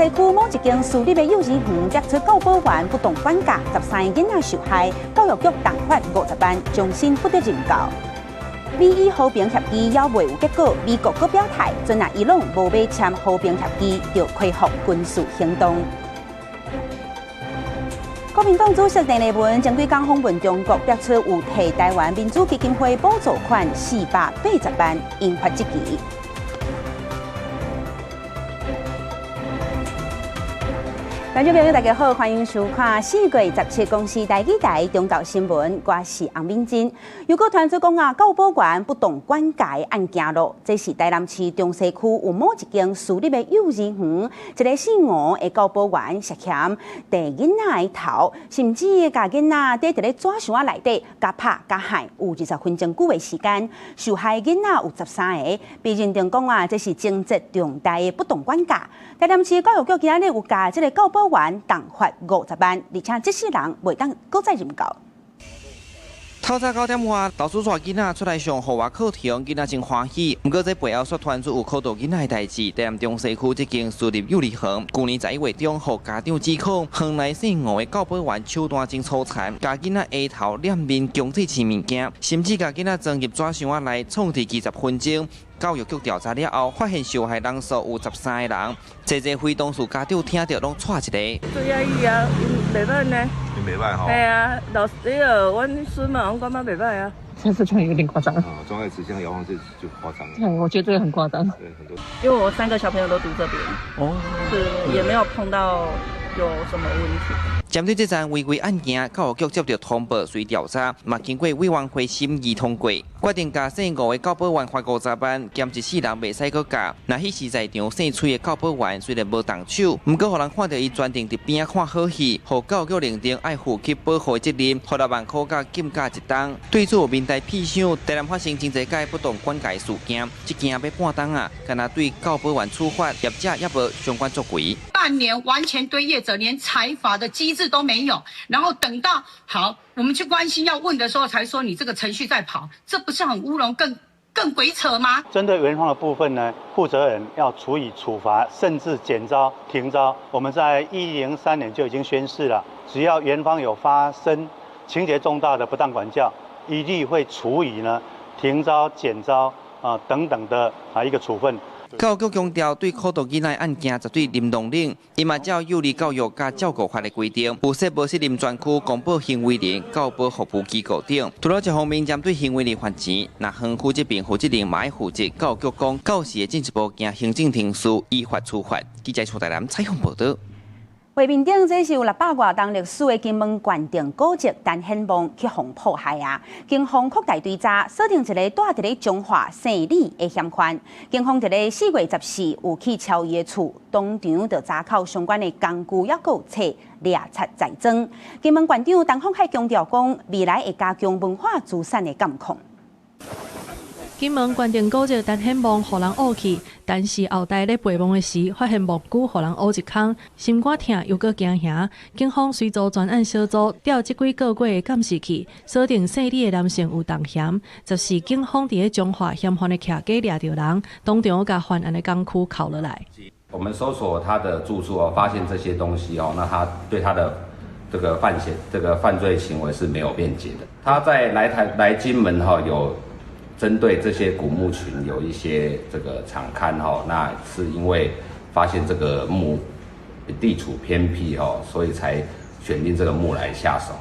西区某一间私立的幼儿园摘出教保员不当管教，13个囡仔受害，教育局重罚50万，终身不得任教。美伊和平协议也未有结果，美国阁表态，准若伊朗无要签和平协议，就恢复军事行动。国民党主席邓丽文针对港方运中国表示有替台湾民主基金会补助款480万，引发质疑。观众朋友，大家好，欢迎收看4月17公司台语台中道新闻，我是洪敏珍。有个传出讲教保员不当管教案件咯，这是台南市中西区有某一间私立的幼儿园，一个姓吴的教保员涉嫌带囡仔的头，甚至甲囡仔在咧纸箱内底甲拍甲害，有20分钟久的时间，受害囡仔有13个，被认定讲这是情节重大的不当管教。台南市教育局今日有甲这个教保员重罚50万，而且这世人袂当搁再任教。透早9点外，老师带囡仔出来上户外课堂，囡仔真欢喜。不过这背后却传出有考到囡仔的代志。台南中西区这间私立幼儿园，去年11月中，互家长指控，园内姓吴的教保员手段真粗残，甲囡仔下头、脸面强制吃物件，甚至甲囡仔装入纸箱内，创治20分钟。教育局调查了后，发现受害人数有13个人，侪非当事家长听到拢踹一个。最压抑啊，因袂歹呢。因袂歹吼。系啊，老师阮孙嘛，阮感觉袂歹啊。这次就有点夸张。装在纸箱摇晃就夸张。我觉得这个很夸张。对，很多。因为我3个小朋友都读这边。哦。对，也没有碰到有什么问题。针对这桩违规案件，教育局接到通报，随调查，嘛经过委员会审议通过，决定甲姓吴的教保员罚50万，兼一世人袂使搁教。那迄时在场姓崔的教保员虽然无动手，不过互人看到伊专程伫边看好戏，互教育局认定爱负起保护责任，60万块甲禁驾1档。对此面带屁想，台南发生真侪届不当管教事件，即件要半档啊，敢若对教保员处罚，业者也无相关作为。半年完全对业者连裁罚的机制都没有，然后等到好我们去关心要问的时候才说你这个程序在跑，这不是很乌龙更鬼扯吗？针对园方的部分呢，负责人要处以处罚，甚至减招、停招。我们在103年就已经宣示了，只要园方有发生情节重大的不当管教，一律会处以停招、减招等等的一个处分。教育局强调，对考到囡仔案件绝对零容忍，伊嘛照幼儿教育甲照顾法的规定，有说无适任专区、公保行为人、教保服务机构等。除了这方面针对行为人罚钱，那园区这边负责人嘛要负责。教育局讲，到时会进一步行行政程序，依法处罚。记者蔡台南采访报道。画面顶这是有600多档历史的金门县定古迹陈显望去互迫害啊！警方扩大追查，锁定一个住伫咧中华姓李的嫌犯。警方伫咧4月14有去敲伊的厝，当场就查扣相关的工具，还有册掠贼财赃。金门县长陈凤海强调讲，未来会加强文化资产的监控。金门县定古迹陈显望，互人误去，但是后代咧陪墓的时，发现木具互人误一空，心肝疼又搁惊吓。警方随组专案小组调这几个月的监视器，锁定姓李的男性有重嫌，就是警方伫咧中华嫌犯的徛街掠着人，当场甲犯案的工区铐落来。我们搜索他的住处发现这些东西那他对他的这个犯罪行为是没有辩解的。他在来金门有。针对这些古墓群有一些这个场勘那是因为发现这个墓地处偏僻所以才选定这个墓来下手。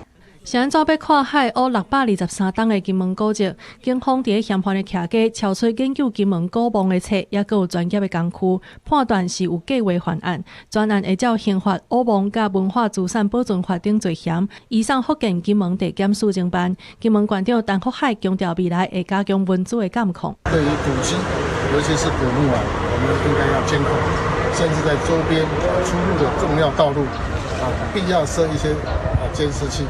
是安怎要看海乌623档的金门古迹？警方伫咧嫌犯的徛街敲出研究金门古墓的册，也有专业的工区，判断是有计划犯案。专案会照刑法、乌墓甲文化资产保存法等罪嫌，移送福建金门地检署侦办。金门县长陈福海强调，未来会加强文资的监控。对于古迹，尤其是古墓我们应该要监控，甚至在周边出入的重要道路必要设一些监视器。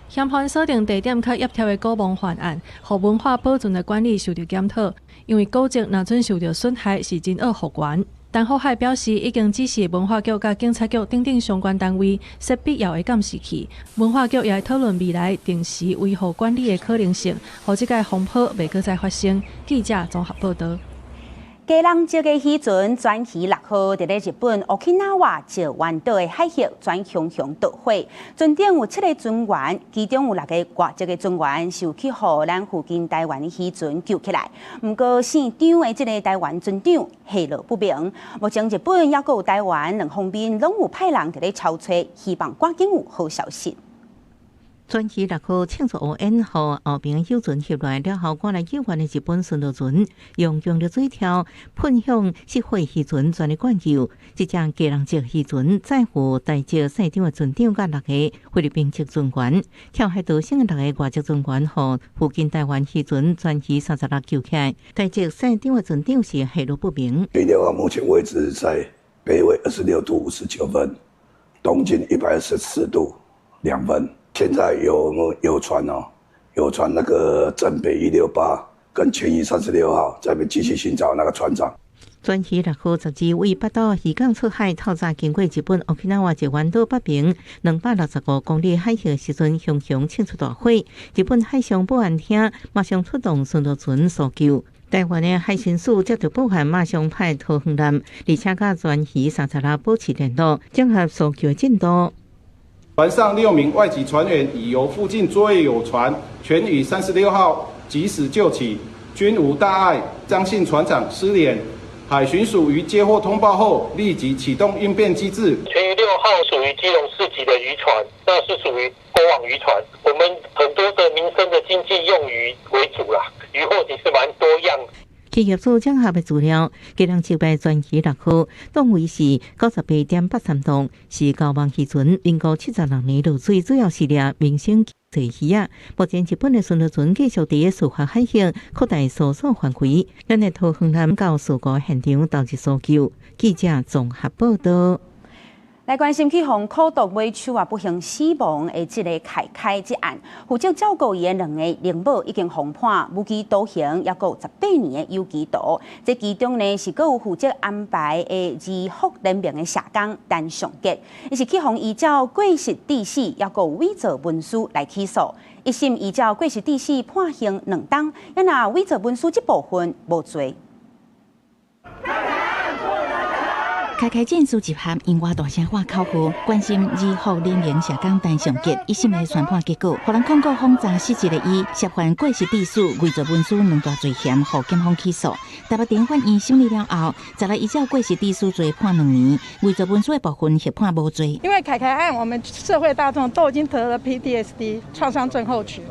嫌犯锁定地点较协调的古墓犯案，互文化保存的管理受到检讨。因为古迹若准受到损害，是真恶复原。陈福海表示，已经指示文化局甲警察局等相关单位设必要的监视器。文化局也会讨论未来定时维护管理的可能性，互这个风波袂搁再发生。记者综合报道。家人节的时阵，专机6号伫咧日本 Okinawa 石湾岛的海域转向导火，船顶有7个船员，其中有6个外籍的船员受去荷兰附近台湾的渔船救起来。不过，现场的这个台湾船长下落不明。目前日本也有台湾两方面拢有派人伫咧敲找，希望赶紧有好消息。专机6号庆祝奥运后后边渔船袭来了后，赶来救援的日本巡逻船用用着水条喷向失火渔船，全力灌救。这只家人籍渔船载负台籍赛场的船长甲6个菲律宾籍船员，跳海逃生的6个外籍船员，和附近台湾渔船专机36救起来。台籍赛场的船长是下落不明。北调目前为止在北纬26度59分，东经124度2分。现在有船哦，有船那个正北168跟前一36号在继续寻找那个船长。专机6号12为北岛渔港出海，透早经过日本 Okinawa 石湾岛北边265公里海域时阵，熊熊庆出大火。日本海上保安厅马上出动巡逻船搜救。台湾的海巡署接到报案，马上派桃园舰，而且甲专机36保持联络，整合搜救的进度。船上6名外籍船员已由附近作业有船全于36号及时救起，均无大碍。张姓船长失联，海巡署于接获通报后，立即启动应变机制。全于6号属于基隆市级的渔船，那是属于过往渔船。我们很多的民生的经济用鱼为主啦，渔获其实蛮多样。企业处整合的资料，家人击败专机6号，档位是98.83栋，是高望渔船，民国76年入水，主要是掠明星水鱼啊。目前日本的巡逻船继续伫司法海域扩大搜索范围。咱的桃园南到事故现场投入搜救。记者综合报道。来关心去互苦毒尾手不幸死亡的这个凯凯这案，负责照顾伊的2个灵母已经封判无期徒刑，也有18年的有期徒。这其中呢是阁有负责安排的移福人民的社工陈尚杰，伊是去互依照过失致死，也有伪造文书来起诉。一审依照过失致死判刑2档，也拿伪造文书这部分无罪。凯凯战术集合，因我大声话口号，关心移福人民社工陈尚杰一审的宣判结果，互人控告轰炸失职的伊涉犯过失致死、伪造文书2大罪嫌，互检方起诉。台北地法院审理了后，再来依照过失致死罪判2年，伪造文书的部分协判无罪。因为凯凯案，我们社会大众都已经得了 PTSD 创伤症候群，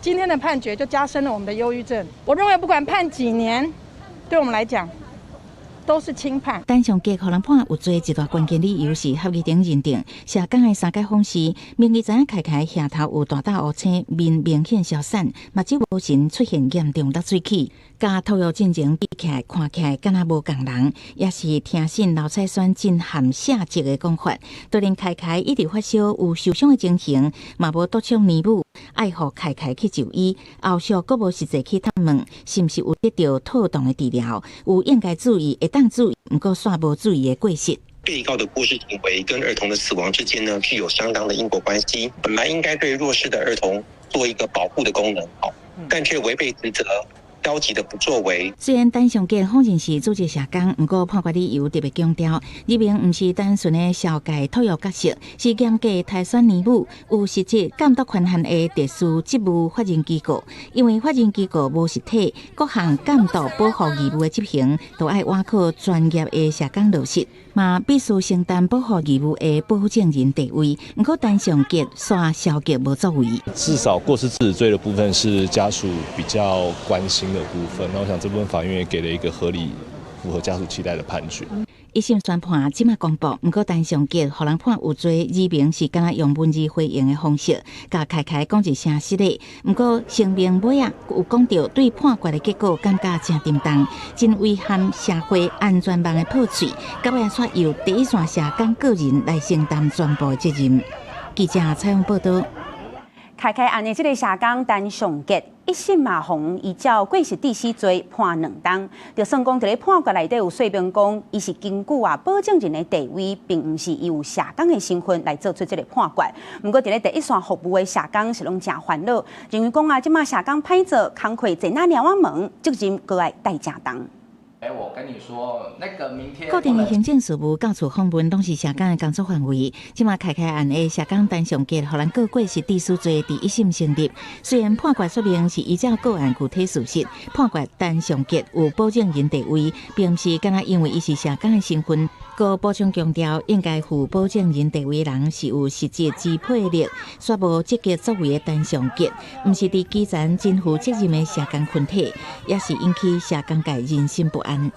今天的判决就加深了我们的忧郁症。我认为不管判几年，对我们来讲都是轻判。陈尚杰互人判有罪一大关键理由是合议庭认定社工的3解访时，明知影凯凯下头有大大乌青，面明显消散，目睭无神，出现严重落水起，甲投入进前比起来看起来敢若无共人，也是听信老蔡选真含下级的讲法。就连凯凯一直发烧有受伤的情形，嘛无督促义母爱护凯凯去就医，后续阁无实际去探问，是毋是有得到妥当的治疗，有应该注意会当注意，不过煞无注意的过失。被告的过失行为跟儿童的死亡之间呢，具有相当的因果关系。本来应该对弱势的儿童做一个保护的功能，但却违背职责，消极的不作为。虽然陈尚杰否认是组织社工，不过判决理由特别强调，里面不是单纯的消解托育角色，是严格汰选义务，有实质监督权限的特殊职务法人机构。因为法人机构无实体，各项监督保护义务的执行，都要依靠专业的社工落实，嘛必须承担保护义务的保护证人地位。不过陈尚杰煞消极无作为。至少过失致死罪的部分是家属比较关心的部分，那我想这部分法院也给了一个合理、符合家属期待的判决。一审宣判即马公布，不过陈尚杰互人判有罪，疑名是敢若用文字回应的方式，甲凯凯讲一声失礼。不过声明尾啊有讲到对判决的结果感觉真沉重，真危害社会安全网的破碎，到尾煞由第一线社工个人来承担全部责任。记者采访报道。凯凯案的这个社工陈尚杰一审嘛，红依照过失致死罪判2档，就算讲在判决内底有说明讲，伊是根据保证人的地位，并不是伊有社工的身份来做出这个判决。不过，在第一线服务的社工是拢真烦恼，认为讲即马社工歹做，工课坐那两碗门，责任搁爱代正重。我跟你说，那个明天固定的行政事务到处访问拢是社工的工作范围。即马开案的社工单上结，互咱各界是地事罪第一审成立。虽然判决说明是依照个案具体事实，判决单上结有保证人地位，并不是敢若因为伊是社工的身份。个补充强调，应该负保证人地位的人是有实际支配力，却无积极作为的单上结，不是伫基层肩负责任的社工群体，也是引起社工界人心不安。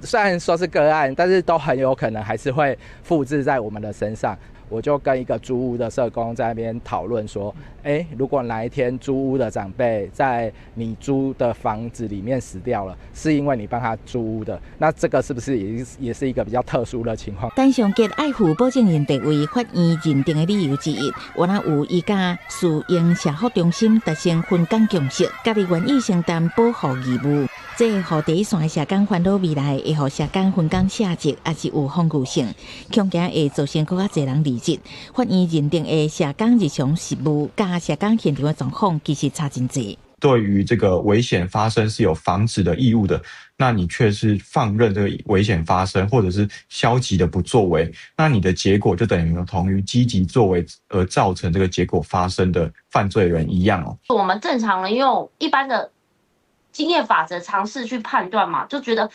虽然说是个案，但是都很有可能还是会复制在我们的身上。我就跟一个租屋的社工在那边讨论说，如果哪一天租屋的长辈在你租的房子里面死掉了，是因为你帮他租屋的，那这个是不是也是一个比较特殊的情况？单上结爱负保证人地位，法院认定的理由之一，原来有伊甲私营社福中心达成分工共识，家己愿意承担保护义务。这会互第一线的社工烦恼未来，会互社工分工下级，也是有风险性，恐惊会造成更加侪人离职。法院认定的社工日常事务甲社工现场的状况其实差真多。对于这个危险发生是有防止的义务的，那你却是放任这个危险发生，或者是消极的不作为，那你的结果就等于同于积极作为而造成这个结果发生的犯罪人一样哦。我们正常人用一般的经验法则尝试去判断嘛，就觉得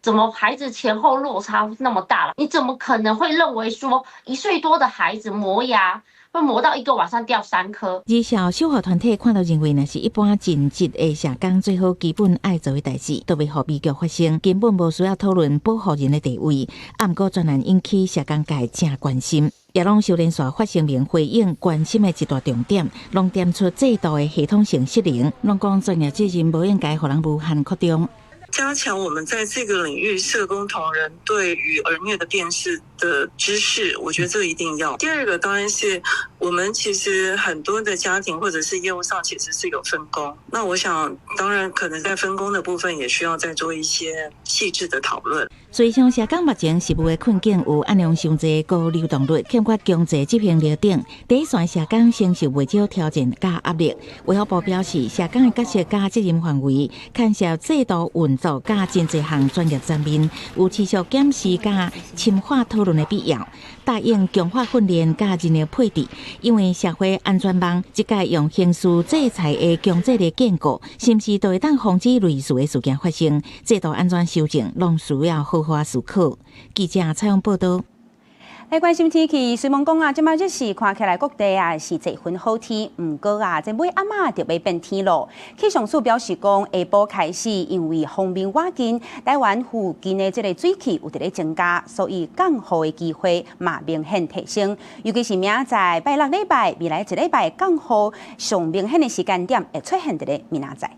怎么孩子前后落差那么大了？你怎么可能会认为说1岁多的孩子磨牙会磨到一个晚上掉3颗？至少守护团体看到认为，那是一般尽职的社工最好基本爱做的代志，都未互悲剧发生，根本无需要讨论保护人的地位。不过专栏引起社工界正关心。也拢修炼所发声明回应关心的一大重点，拢点出制度的系统性失灵，拢讲专业责任无应该互人无限扩张。加强我们在这个领域社工同仁对于儿虐的辨识的知识，我觉得这个一定要。第二个当然是我们其实很多的家庭或者是业务上其实是有分工，那我想当然可能在分工的部分也需要再做一些细致的讨论。虽像社工目前事务的困境有按量伤济高流动率，欠缺经济执行力等，第一线社工承受袂少挑战加压力。卫福部表示，社工的角色加责任范围，牵涉制度运作加真侪项专业层面，有持续检视加深化讨论的必要。答应强化训练加人力配置，因为社会安全网即届用刑事制裁的强制力建构，是毋是都会当防止类似的事件发生？制度安全修正，拢需要好好思考。记者采访报道。来关心天气，虽然讲即摆日时看起来各地是侪分好天，毋过这尾暗仔就要变天咯。气象署表示讲，下晡开始因为锋面瓦近，台湾附近的这个水汽有伫咧增加，所以降雨的机会嘛明显提升。尤其是明仔载拜六礼拜，未来一礼拜降雨上明显的时间点会出现伫咧明仔载。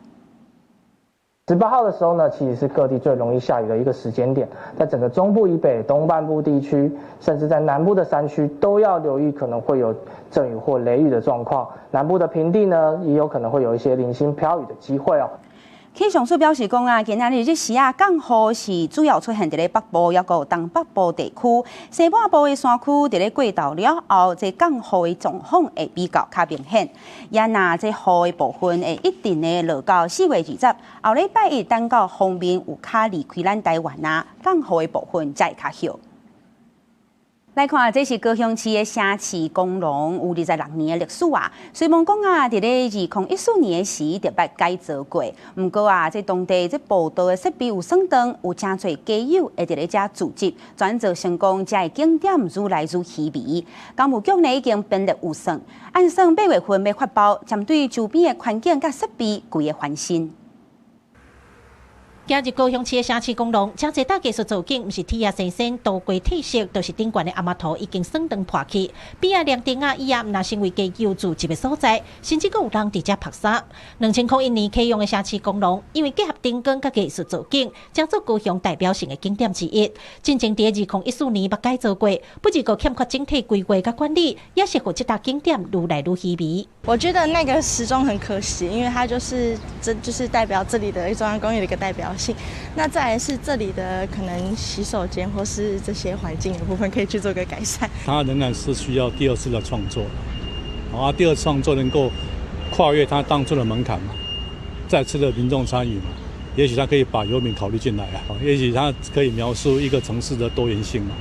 18号的时候呢，其实是各地最容易下雨的一个时间点，在整个中部以北、东半部地区，甚至在南部的山区，都要留意可能会有阵雨或雷雨的状况。南部的平地呢，也有可能会有一些零星飘雨的机会哦。气象署表示讲今仔日日时降雨是主要出现伫咧北部，也有东北部地区、西半部的山区，伫咧过道了后，这降雨的状况会比较明显。也那这雨的部分会一定的落到4月20，后礼拜一等到方面有较离开咱台湾降雨的部分才会较少。来看，这是高雄市的城市公路，有26年的历史虽然讲伫咧2014年的时特别改造过，不过这当地这步道的设备有升档，有真侪街友会伫咧遮聚集，转造成功，遮的景点愈来愈稀微。工务局呢已经编列预算，按算8月份要发包，针对周边的环境甲设备规个翻新。今日高雄市的城市公路，真侪大技术造景，毋是铁啊生生，倒过褪色，都是顶悬的阿妈图已经算灯破去，边啊亮灯以后，若成为街友聚集的所在，甚至佫有人伫遮拍摄。2001年启用的城市公路，因为结合灯光甲技术造景，将做高雄代表性的景点之一。真正伫2014年捌改造过，不只个欠缺整体规划甲管理，也是互这大景点愈来愈稀微。我觉得那个时钟很可惜，因为它就是代表这里的中央公园的一个代表性。那再来是这里的可能洗手间或是这些环境的部分可以去做个改善。它仍然是需要第二次的创作，第二次创作能够跨越它当初的门槛嘛，再次的民众参与嘛，也许它可以把游民考虑进来啊，也许它可以描述一个城市的多元性嘛，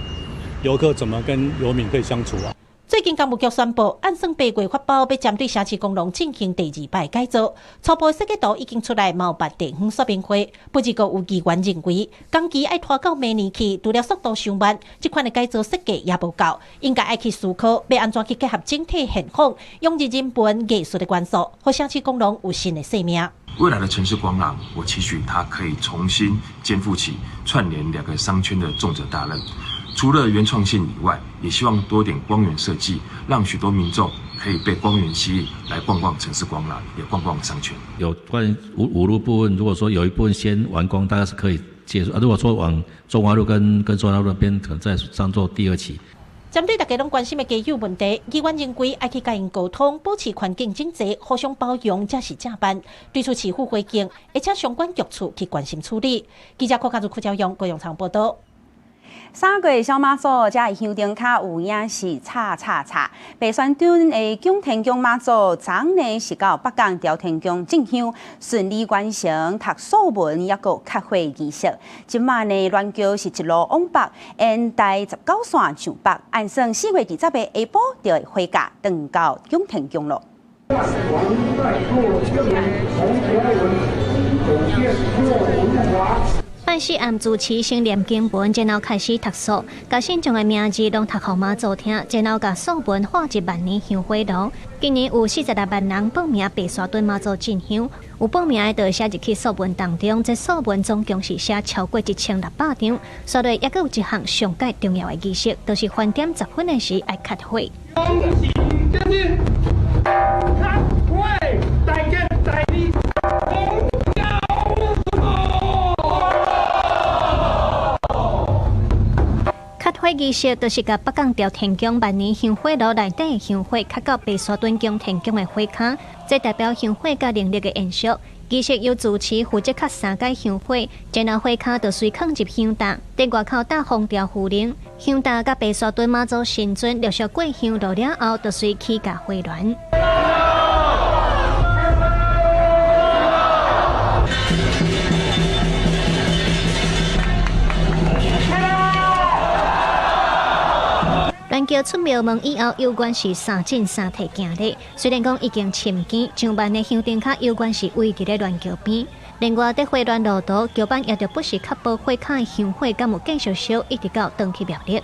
游客怎么跟游民可以相处啊。最近工务局宣布，按算8月发包要针对城市公路进行第2摆改造，初步设计图已经出来，嘛有办地方说明会。不过有议员认为，工期爱拖到明年去，除了速度上慢，这款的改造设计也无够，应该爱去思考要安怎去结合整体现况，用人文艺术的元素，和城市公路有新的生命。未来的城市光廊，我期许它可以重新肩负起串联2个商圈的重责大任。除了原创性以外，也希望多点光源设计，让许多民众可以被光源吸引，来逛逛城市光廊，也逛逛商圈。有关于五路部分，如果说有一部分先完工，大概是可以接受。如果说往中华路跟中华路那边，可能再上做第2期。针对大家拢关心的基友问题，议员认为爱去甲因沟通，保持环境整齐，互相包容，才是正办。对此市府回应，而且相关局处去关心处理。记者柯嘉如、柯兆勇、郭永昌报道。3月小马祖才会乡顶卡有影是叉。被选中的宫田宫马祖昨日是到北港朝天宫进香，顺利完成读素文也个开会仪式。今晚呢，乱桥是一路往北，沿第19线上北，按算4月20日的下晡就会回家，登到宫田宫了。拜四暗主持先念经文，然后开始读书，把信众的名字拢读给妈祖听，然后把素文画一万年香火炉。今年有46万人报名白沙屯妈祖进香，有报名的就写入去素文当中。这素文总共是写超过1600张，所以也有一项上界重要的仪式，就是饭店10分的时爱开会。开会仪式就是甲北港朝天宫万年香火炉内底的香火，开到白沙屯宫天宫的火坑，这代表香火甲能力的延续。仪式由主持负责开3届香火，然后火坑就随放入香搭，在外口打封条符铃。香搭甲白沙屯妈祖神尊陆续过香炉了后，就随起甲火鸾。乱桥出庙门以后，有关是3进3退行礼。虽然讲已经深见，上班的香灯卡有关是位伫咧乱桥边。另外，在火乱路途，桥班也着不时确保火坑的香火敢有继续烧，一直到登去庙里。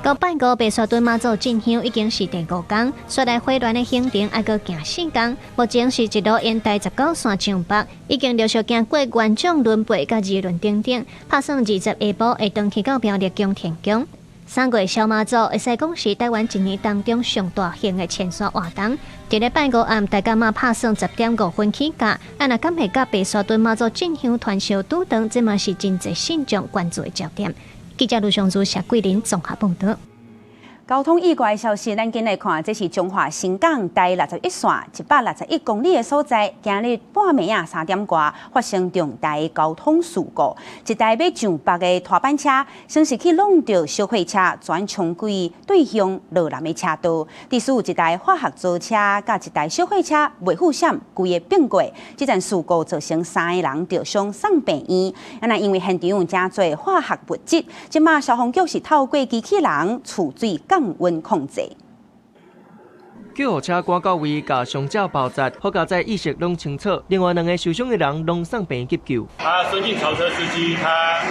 到拜五白沙屯妈祖进香已经是第5天，说来火乱的行程还阁行4天。目前是一路沿台19线上北，已经陆续行过元长轮背甲二轮顶顶，拍算20下晡会登去到庙里宫天宫。3月小妈祖会使讲是台湾一年当中上大型的前山活动。伫咧拜五暗，大家嘛拍算10点5分起驾，若敢会甲白沙屯妈祖进香团烧拄长，这嘛是真侪信众关注的焦点。记者卢尚珠、谢桂林综合报道。交通意外消息，咱今来看，这是中华新港第61线161公里的所在，今日半暝啊3点外发生重大交通事故，一台要上北的拖板车，先是去弄到小货车，转冲轨对向落南的车道，第四有一台化学造车甲一台小货车未互闪，规个并过，这件事故造成3个人受伤送病院。那因为现场有真侪化学物质，即马消防局是透过机器人储水降温控制。救护车赶到位，甲伤者包扎，好加在意识拢清楚。另外2个受伤的人拢送病院急救。孙姓槽车司机他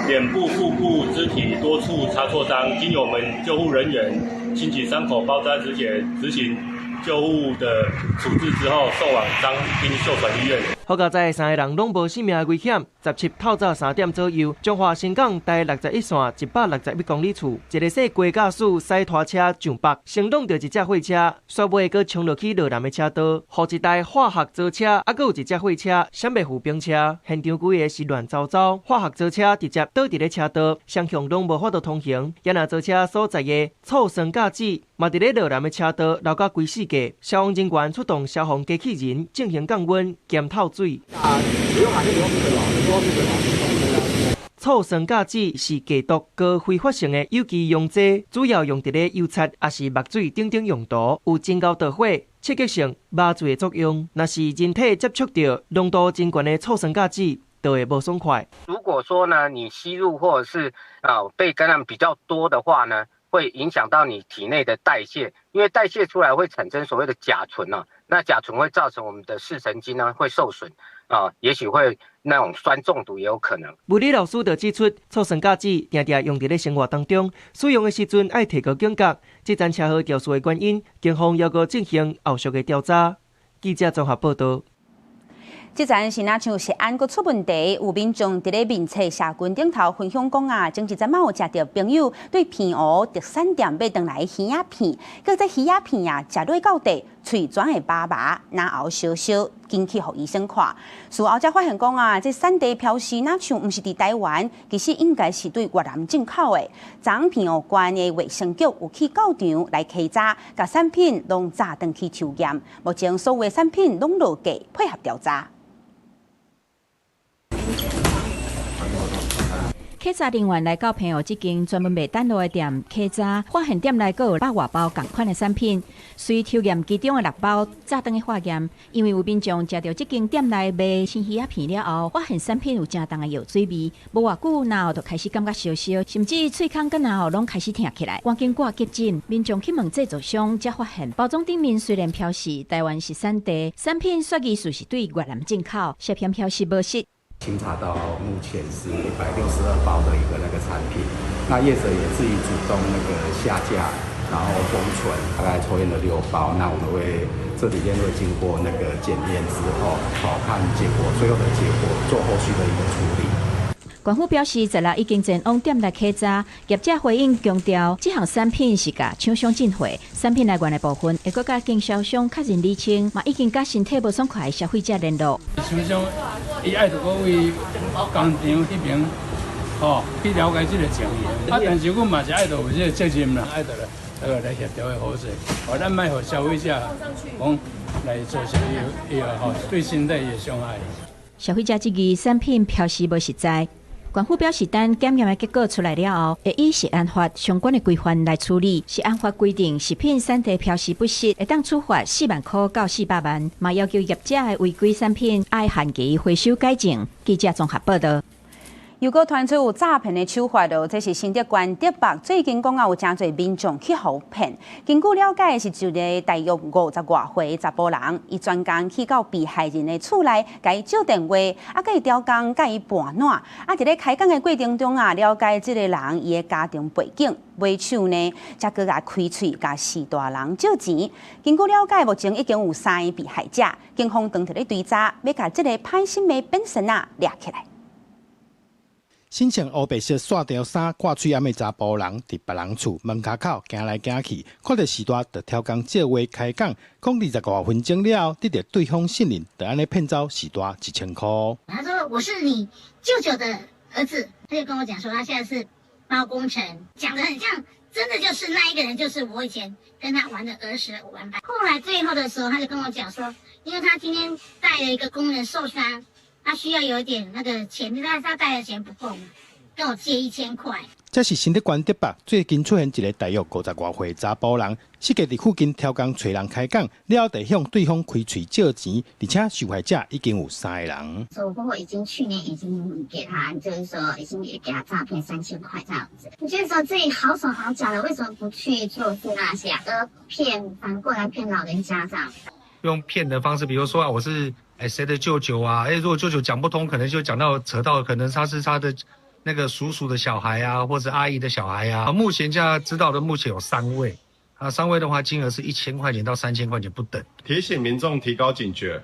脸部、腹部、肢体多处擦挫伤，经由我们救护人员清洗伤口、包扎止血、执行救护的处置之后，送往彰滨秀传医院。好加在3个人拢无性命的危险。17透早3点左右，中华新港第61线161公里处，一个小鸡驾驶驶拖车上北，先弄到一只货车，煞尾阁冲落去落南的车道，互一台化学造车，还阁有一只货车闪袂赴兵车，现场规个是乱糟糟，化学造车直接倒伫咧车道，双向拢无法度通行。也那造车所在的醋酸架子，嘛伫咧落南的车道留甲规世界。消防人员出动消防机器人进行降温、检透水。醋酸甲酯是解毒、高挥发性的有机溶剂，主要用伫咧油漆也是墨水等等用途，有真高导火、刺激性、麻醉的作用。若是人体接触到浓度真悬的醋酸甲酯，就会不爽快。如果说呢，你吸入或者是被感染比较多的话呢，会影响到你体内的代谢，因为代谢出来会产生所谓的甲醇啊，那甲醇会造成我们的视神经呢会受损也许会那种酸中毒也有可能。物理老师就指出，醋酸甲酯常常用伫咧生活当中，使用的时阵要提高警觉。这阵车祸掉事的原因，警方要搁进行后续的调查。记者综合报道。这阵是若像食安阁出问题，有民众伫咧面册社群顶头分享讲前一阵仔有食到朋友对片蚵特产店买回来鱼仔片，搁这鱼仔片食落到地，喙全会麻麻，然后烧烧，紧去互医生看。事后才发现讲这产地标示若像毋是伫台湾，其实应该是对越南进口的。昨片蚵关的卫生局有去到场来稽查，甲产品拢炸登去抽验，目前所有的产品拢落架配合调查。稽查人员来到平湖这间专门卖蛋肉的店稽查，发现店内阁有100多包同款的产品，随抽验其中的6包炸弹的化验，因为有民众食到这间店内卖鲜鱼仔片了后，发现产品有正重的药水味，无偌久然后就开始感觉烧烧，甚至喙孔跟然后拢开始疼起来，赶紧挂急诊。民众去问制作商，才发现包装顶面虽然标示台湾是产地，产品说疑似是对越南进口，涉嫌标示无实。清查到目前是162包的一个那个产品，那业者也自己主动那个下架，然后封存，大概抽验了6包，那我们会这几天会经过那个检验之后，看结果，最后的结果做后续的一个处理。官府表示，16已经前往店内稽查，业者回应强调，这项产品是甲厂商进货，产品来源的部分会搁甲经销商确认厘清，嘛已经甲身体无爽快的消费者联络。厂商伊爱着各位工厂迄边，去了解这个情形。但是阮嘛是爱着有这个责任啦，爱着来协调的好势，咱卖互消费者讲来做啥对身体的伤害。消费者质疑产品标示无实在。官府表示，等检验的结果出来了后，会以食安法相关的规范来处理。食安法规定，食品产地标示不实，会当处罚4万块到400万，嘛要求业者的违规产品爱限期回收改正。记者综合报道。又搁传出有诈骗的手法咯，这是新竹县竹北最近讲有真侪民众去互骗。根据了解，是一个大约50多岁查甫人，伊专工去到被害人的厝内，甲伊借电话，甲伊调工，甲伊盘烂。伫咧开讲的过程中了解这个人伊的家庭背景，尾手呢，才搁甲开喙，甲4大人借钱。根据了解，目前已经有3个被害者，警方当伫咧追查，要甲这个歹心的本身抓起来。身穿黑白色线条衫、挂嘴暗的查甫人，伫别人厝门口口行来行去，看到时代就挑工借话开讲，讲20多分钟了后，得到对方信任，就安尼骗走时代1000块。他说：“我是你舅舅的儿子。”他就跟我讲说，他现在是包工程，讲得很像，真的就是那一个人，就是我以前跟他玩的儿时玩伴。后来最后的时候，他就跟我讲说，因为他今天带了一个工人受伤。他需要有一点那个钱，但是他带的钱不够嘛，跟我借1000块。这是新竹县竹北最近出现一个大约50多岁查甫人，设计伫附近挑工找人开讲，了后就向对方开嘴借钱，而且受害者已经有3个人。我婆婆去年已经给他，就是说已经也给他诈骗3000块这样子。我觉得说自己好手好脚的，为什么不去做那些反过来骗老人家这样？用骗的方式，比如说我是谁的舅舅啊？如果舅舅讲不通，可能就扯到可能他是他的那个叔叔的小孩啊，或者阿姨的小孩啊。目前现在知道的目前有3位，3位的话金额是1000块钱到3000块钱不等。提醒民众提高警觉，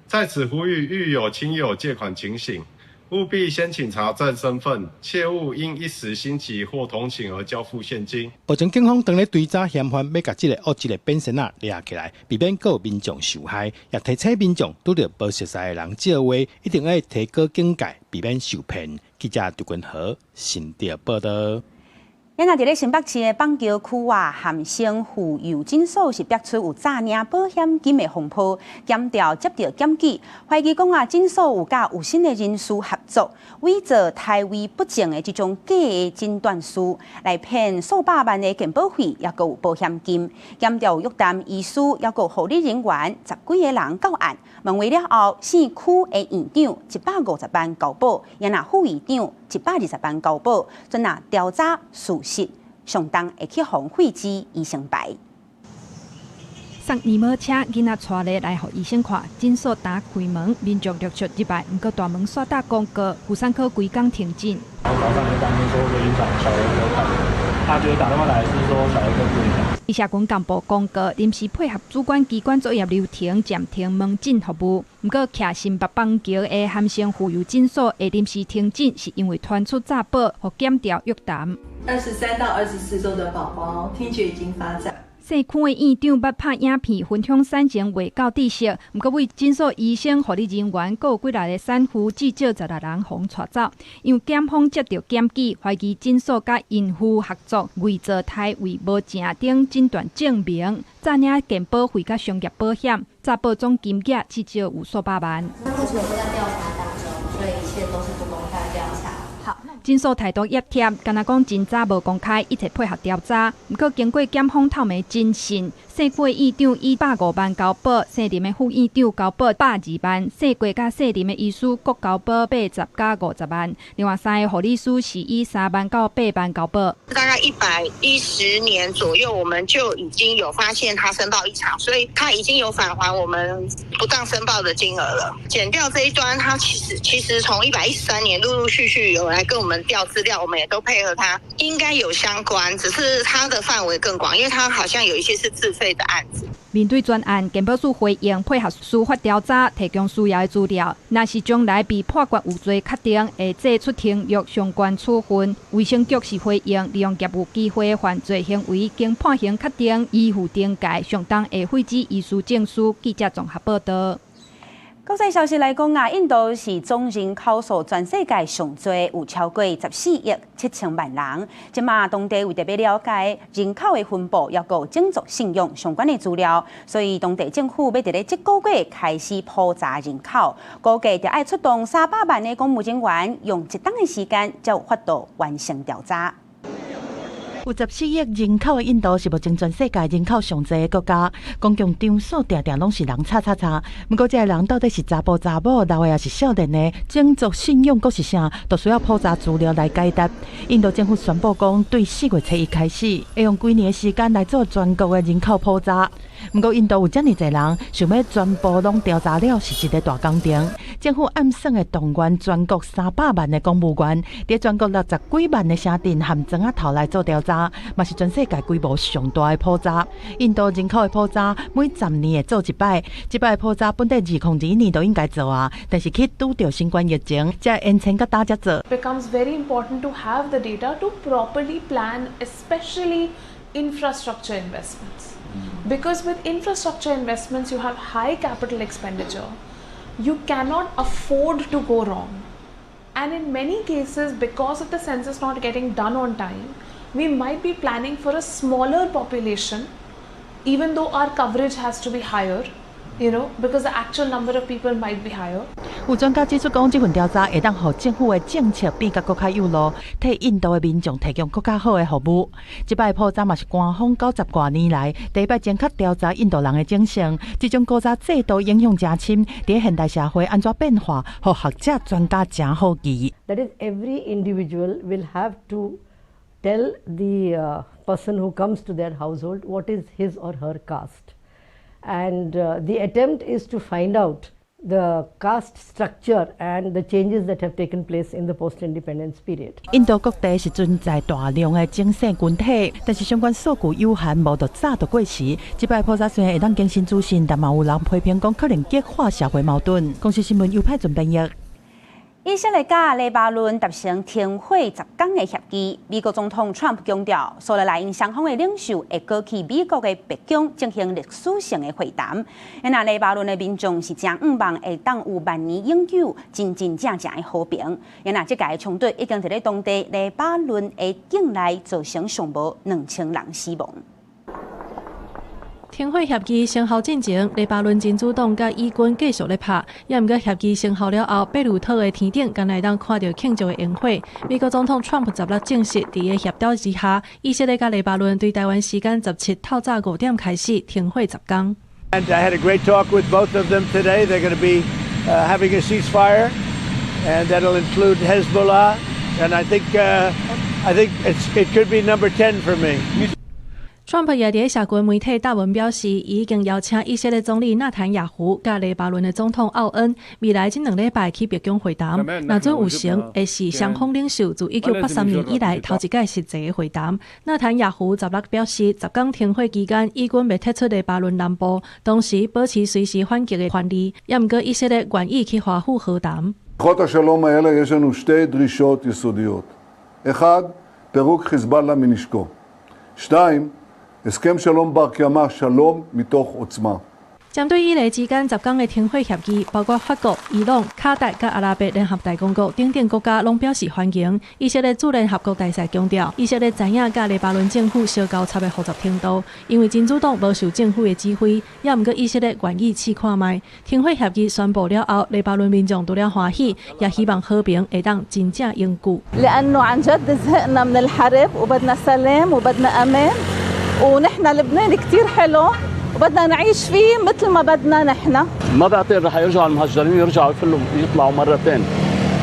在此呼吁遇有亲友借款情形，务必先请查证身份，切勿因一时心急或同情而交付现金。目前警方当咧追查嫌犯，要把这个恶质的变身抓起来，避免有民众受害。也提醒民众拄到无熟悉的人借话，一定要提高警戒，避免受骗。记者杜君和新竹报道。因啊，伫咧新北市的板桥区啊，咸生妇幼诊所是逼出有诈领保险金的风波，检调接到检举，怀疑讲啊，诊所有甲有心的人士合作，伪造胎位不正的这种假的诊断书，来骗数百万的健保费，也有保险金。检调有约谈医师，也有护理人员10几个人到案。问话了后，县区的院长150万交保，也那副院长120万交保，准那调查事实，上当会去互废止医生牌。送姨母车，囡仔带咧来，互医生看。诊所打开门，民众陆续入来，不过大门刷大广告，妇产科规工停诊。早上就当天说会影响小儿科看，他就打电话来是说小儿科不影响。医社群公布公告，临时配合主管机关作业流程，暂停门诊服务。不过，徛新北板桥的咸生妇幼诊所会临时停诊，是因为传出诈保，和检调约谈。23到24周的宝宝听觉已经发展。社区的院长捌拍影片分享产前卫教知识，不过为诊所医生、护理人员，各有几来的产妇至少16人互带走。因为检方接到检举，怀疑诊所甲孕妇合作，伪造胎位无正等诊断证明，诈领健保费甲商业保险，诈保总金额至少有数百万。目前都在调查当中，所以一切都是不公开的调查。好。诊所态度业贴，敢若讲真早无公开，一切配合调查。不过经过检方透明侦讯，姓郭院长150万交保，姓林的副院长交保120万，姓郭甲姓林的医师各交保80加50万。另外3个护理师是以3万到8万交保。大概110年左右，我们就已经有发现他申报异常，所以他已经有返还我们不当申报的金额了。检调这一端，他其实从113年陆陆续续有来跟我们调资料，我们也都配合他，应该有相关，只是他的范围更广，因为他好像有一些是自费的案子。面对专案，健保署回应配合司法调查，提供需要的资料。若是将来被判决有罪确定，会祭出停约相关处分。卫生局是回应利用业务机会犯罪行为，经判刑确定依附定界，相当会废止医师证书。记者综合报道。国际消息来讲啊，印度是总人口数全世界上多，有超过14亿7千万人。即马当地为特别了解人口的分布，也有种族信用相关的资料，所以当地政府要伫咧这个月开始普查人口，估计就要出动300万的公务人员，用1档的时间才有法度完成调查。有14亿人口的印度是目前全世界人口上侪的国家，公共场所常常拢是人叉叉叉。不过，这个人到底是查甫查某，老的也是少年的，种族信用阁是啥，都需要普查资料来解答。印度政府宣布讲，对4月初1开始，会用几年的时间来做全国的人口普查。不过，印度有这么侪人，想要全部拢调查了，是一个大工程。政府暗算的动员全国300万的公务员，伫全国60几万的城镇和庄仔头来做调查，嘛是全世界规模上大的普查。印度人口的普查每10年会做一摆，这摆普查本地2021年都应该做啊，但是去拄到新冠疫情，才延前甲大家做。Becomes very important to have the data to properly plan, especially infrastructure investments. Because with infrastructure investments, you have high capital expenditure. You cannot afford to go wrong. And in many cases, because of the census not getting done on time, we might be planning for a smaller population, even though our coverage has to be higher, because the actual number of people might be higher. 有专家指出，讲这份调查会当让政府的政策变甲更加有路，替印度的民众提供更加好的服务。这摆普查嘛是官方90多年来第一摆正确调查印度人的精神，这种调查制度影响真深，在现代社会安怎变化，和学者专家真好奇。That is, every individual will have to tell the person who comes to their household what is his or her caste, and the attempt is to find out the caste structure and the changes that have taken place in the post-independence period. 印度各地是存在大量的种姓群体，但是相关数据有限，无就早就过时。这摆普查虽然会当更新资讯，但嘛有人批评讲可能激化社会矛盾。公司新闻优派准备译。以色列甲黎巴嫩达成停火10天的协议。美国总统 Trump 强调，苏勒来因双方的领袖会过去美国的白宫进行历史性的会谈。那黎巴嫩的民众是真希望会当有万年永久、真真正正的和平。那这届冲突已经在当地黎巴嫩的境内造成上无2000人死亡。停火协议生效进前，黎巴嫩真主党甲以军继续咧拍，也毋过协议生效了后，贝鲁特的天顶敢来当看到庆祝的烟火。美国总统 Trump 16证实，伫个协调之下，以色列甲黎巴嫩对台湾时间17透早5点开始停火10天。And I had a great talk with both of them today. They're going to be having a ceasefire, and that'll include Hezbollah. And I think it could be number 10 for me. Trump 也伫社群媒体答文表示，已经邀请以色列总理纳坦雅胡甲黎巴嫩的总统奥恩未来这2礼拜去白宫会谈。若准有成，会是双方领袖自1983年以来头一届实际的会谈。纳坦雅胡16表示，10天停火期间，以军未撤出黎巴嫩南部，同时保持随时反击的权利。也毋过以色列愿意去华府和谈。בשיחות השלום האלה יש לנו 2 דרישות יסודיות. 1. פירוק חיזבאללה מנשקו. 2. הסכם שלום בר קיימא, שלום מתוך עוצמה. 针对以来之间10天的停火协议，包括法国、伊朗、卡达甲阿拉伯联合大公国等国家拢表示欢迎。以色列驻联合国大使强调，以色列知影甲黎巴嫩政府相交叉的复杂程度，因为真主党无受政府的指挥，也毋过以色列愿意试看卖。停火协议宣布了后，黎巴嫩民众除了欢喜，也希望和平会当真正永久。لأنه عن جد زهقنا من الحرب وبدنا سلام وبدنا أمان ونحن لبنان كتير حلو وبدنا نعيش فيه مثل ما بدنا نحن. ما بعتقد رح يرجعوا المهجرين يرجعوا يطلعوا مرتين،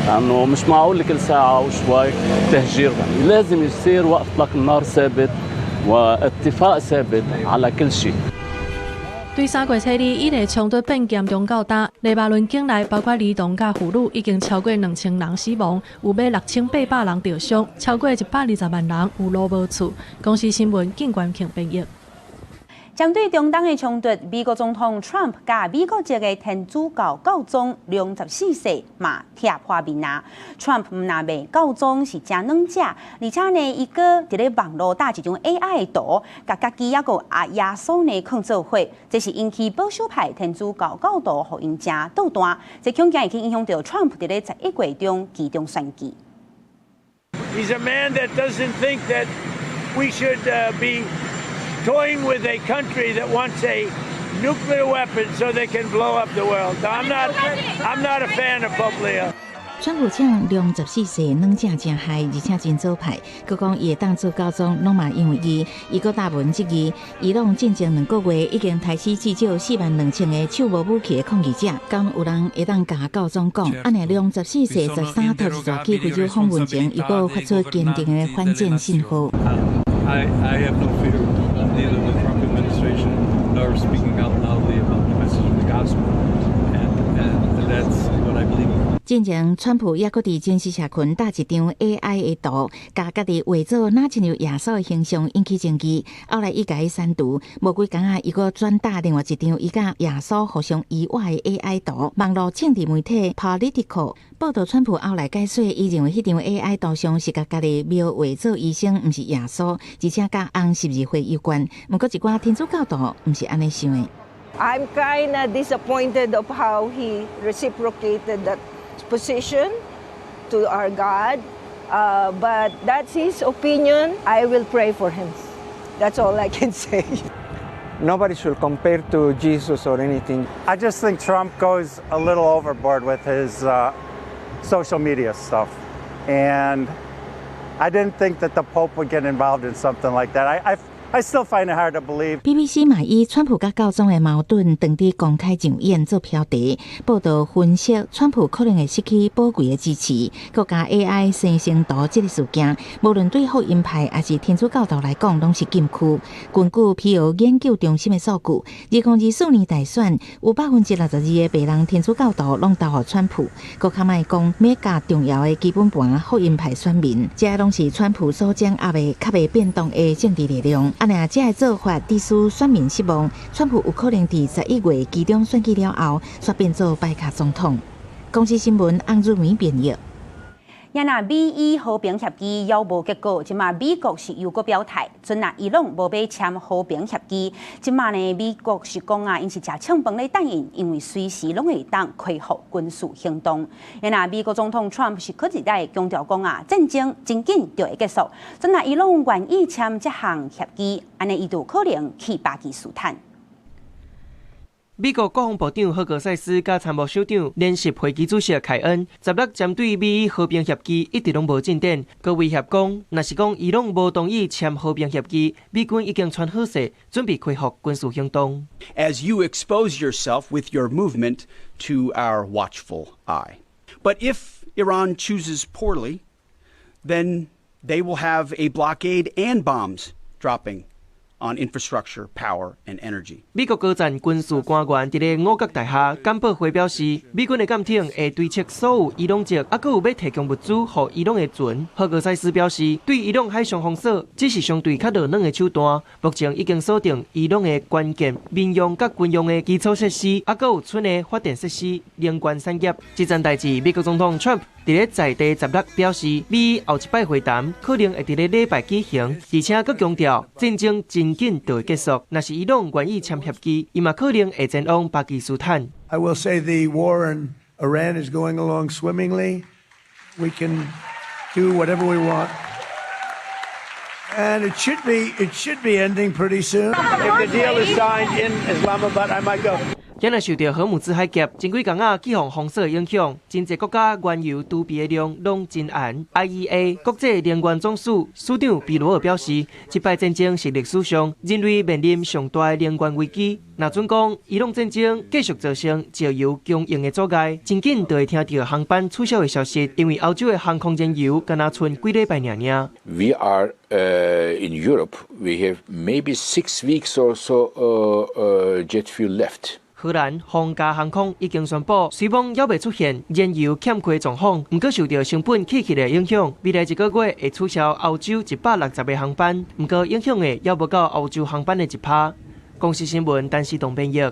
لأنه مش معقول كل ساعة وشوي تهجير. لازم يصير وقف إطلاق النار ثابت واتفاق ثابت على كل شيء. 对3月初日以来冲突变严重到大，黎巴嫩境内包括儿童甲妇女已经超过2000人死亡，有约6800人受伤，超过120万人有路无厝。公司新闻景观庆编译。针对中东的冲突，美国总统 Trump 甲美国籍的天主教教宗良14世嘛贴破面啊。Trump 唔那袂教宗是真软者，而且呢，伊个伫咧网络搭一种 AI 的图，甲家己也个耶稣呢控做伙，这是引起保守派天主教教徒互因真斗单，这恐惊已经影响到 Trump 伫咧11月中其中选举。He's a man that doesn't think that we should be toying with a country that wants a nuclear weapon so they can blow up the world. I'm not a fan of Pope Leo. 川普讲良14世软者真害，而且真左派。佮讲伊会当做教宗，拢嘛因为伊佮大文质疑，伊拢进前2个月已经开始至少42000个手无武器的抗议者。敢有人会当甲教宗讲，安尼良14世13特使去非洲访问前，伊佮发出坚定的反战信号。I have no fear of neither the Trump administration nor speaking out loudly about the message of the gospel, and that's what I believe. 进前，川普也搁伫真实社群搭一张 AI 的图，甲家己画作哪亲像耶稣的形象，引起争议。后来伊甲伊删除，无几工仔伊搁转搭另外一张伊甲耶稣互相意外的 AI 图。网络政治媒体 Politico 报道，川普后来解说，伊认为迄张 AI 图上是甲家己描画作医生，毋是耶稣，而且甲红十字会有关。毋过一寡天主教徒毋是安尼想的。I'm kinda disappointed of how he reciprocated that position to our God, but that's his opinion. I will pray for him. That's all I can say. Nobody should compare to Jesus or anything. I just think Trump goes a little overboard with his social media stuff, and I didn't think that the Pope would get involved in something like that. I still find it hard to believe. BBC 嘛以川普甲教宗的矛盾当伫公开上演做标题，报道分析川普可能会失去宝贵的支持。国家 AI 生成图这个事件，无论对福音派还是天主教徒来讲，拢是禁区。根据皮尤研究中心的数据，2024年大选有62%的白人天主教徒拢投予川普。搁较莫讲每家重要的基本盘福音派选民，这拢是川普所掌握的较未变动的政治力量。安尼这个做法致使选民失望，川普有可能伫11月期中选举了后，煞变做败卡总统。公司新闻洪如梅编译。因那美伊和平协议遥无结果，即马美国是又搁表态，准那伊朗无要签和平协议。即马呢，美国是讲啊，因是食枪饭咧答应，因为随时拢会当恢复军事行动。因那美国总统 Trump 是搁一再强调讲啊，战争真紧就会结束。准那伊朗愿意签这项协议，安尼伊就可能去巴基斯坦。美国国防部长霍格塞斯甲参谋首长联席会议主席凯恩16日针对美伊和平协议一直拢无进展，佮威胁讲，若是讲伊朗无同意签和平协议，美军已经传好势，准备恢复军事行动。As you expose yourself with your movement to our watchful eye, but if Iran chooses poorly, then they will have a blockade and bombs dropping on infrastructure, power, and energy. 美国高层军事官员伫咧五角大厦简报会表示，美军的舰艇会对测所有伊朗籍，还佫有要提供物资予伊朗的船。霍格塞斯表示，对伊朗海上封锁只是相对较弱软的手段，目前已经锁定伊朗的关键民用甲军用的基础设施，还佫有村的发电设施、能源产业。这件代志，美国总统 Trump 伫咧在地16日表示，美伊后一摆会谈可能会伫咧礼拜举行，而且佫强调战争真紧就会结束。若是伊朗愿意签协议，伊嘛可能会前往巴基斯坦。I will say the war in Iran is going along swimmingly. We can do whatever we want. And it should be ending pretty soon. If the deal is signed in Islamabad, I might go. 因若受到荷姆兹海峡前几工仔气候封锁影响，真侪国家原油储备的量拢真悬。IEA 国际能源总署署长比罗尔表示，这摆战争是历史上人类面临上大的能源危机。若准讲伊朗战争继续造成石油供应的阻碍，真紧就会听到航班取消的消息，因为欧洲的航空燃油敢若剩几礼拜尔。We are in Europe. We have maybe 6 weeks or so jet fuel left. 荷兰皇家航空已经宣布，虽望还未出现燃油欠缺状况，不过受到成本起起的影响，未来1个月会取消欧洲160个航班，不过影响的还无到欧洲航班的1%。公司新闻陈思栋编译。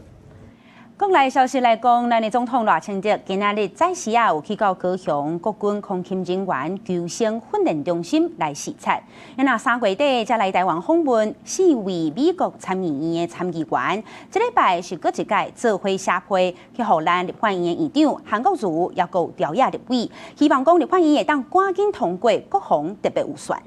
国内消息来讲，咱的总统赖清德今仔日早时有去到高雄国军空勤人员救生训练中心来视察。因那3月底才来台湾访问4位美国参议院的参议员，这礼拜是搁一届做伙下批，去互咱立法院的院长韩国瑜也有调野立委，希望讲立法院会当赶紧通过国防特别预算。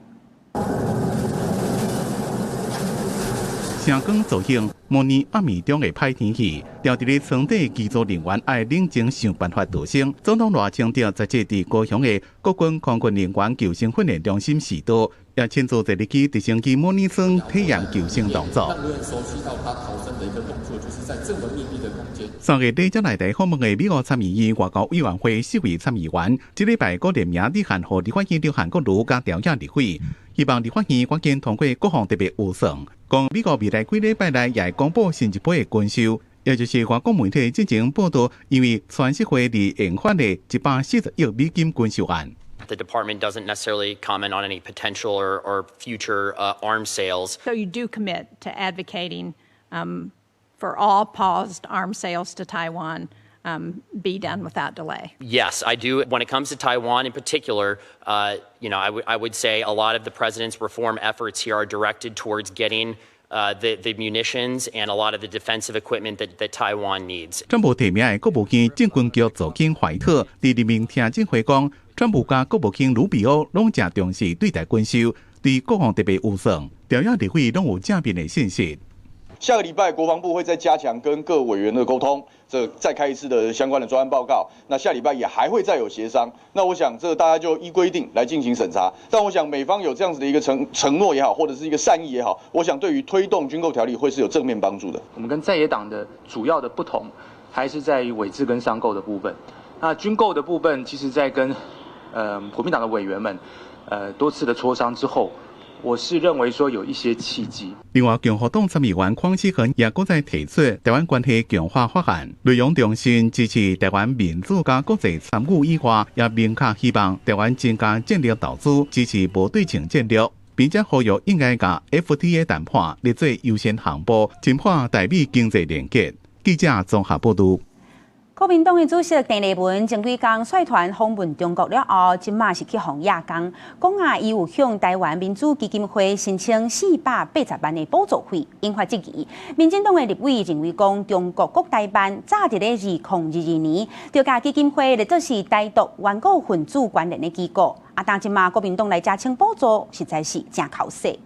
成功造型模拟暗暝中的歹天气，调伫咧床底机组人员爱冷静想办法逃生。总统赖清德在这伫高雄的国军空军人员救生训练中心视导，也亲自在日起直升机模拟舱体验救生动作。让人熟悉到他逃生的一个动作，就是在这么密闭的空间。3月底才来台访问的美国参议院外交委员会4位参议员，这礼拜各联名致函予立法院长韩国瑜甲调野立委，希望立法院赶紧通过国防特别预算。讲美国未来几礼拜内也会公布新一批的军售，也就是外国媒体进行报道，因为全社会伫研发的140亿美金军售案。The department doesn't necessarily comment on any potential or future arms sales. So you do commit to advocating for all paused arms sales to Taiwan be done without delay. Yes, I do. When it comes to Taiwan in particular, I would say a lot of the president's reform efforts here are directed towards getting the munitions and a lot of the defensive equipment that Taiwan needs. 川普提名的国务卿政军局总经怀特伫立面听证会讲，川普甲国务卿卢比奥拢正重视对台军售，对国防特别预算，调野立委拢有正面的信息。下个礼拜，国防部会再加强跟各委员的沟通，再开一次的相关的专案报告。那下礼拜也还会再有协商。那我想，大家就依规定来进行审查。但我想，美方有这样子的一个承诺也好，或者是一个善意也好，我想对于推动军购条例会是有正面帮助的。我们跟在野党的主要的不同，还是在于委制跟商购的部分。那军购的部分，其实在跟国民党的委员们多次的磋商之后。我是认为说有一些契机。另外，共和党参议员邝世恒也搁再提出台湾关系强化法案，内容重申支持台湾民主加国际参与以外，也明确希望台湾增加战略投资，支持无对称战略，并且呼吁应该把 FTA 谈判列作优先项目，深化台美经济连结。记者综合报道。国民党的主席郑丽文前几天率团访问中国了后，今嘛是去访亚工，讲伊有向台湾民主基金会申请480万的补助费，引发质疑。民进党的立委认为讲，中国国台办早伫咧2022年就甲基金会列作是台独顽固分子关联的机构，但今嘛国民党来加请补助，实在是真口舌。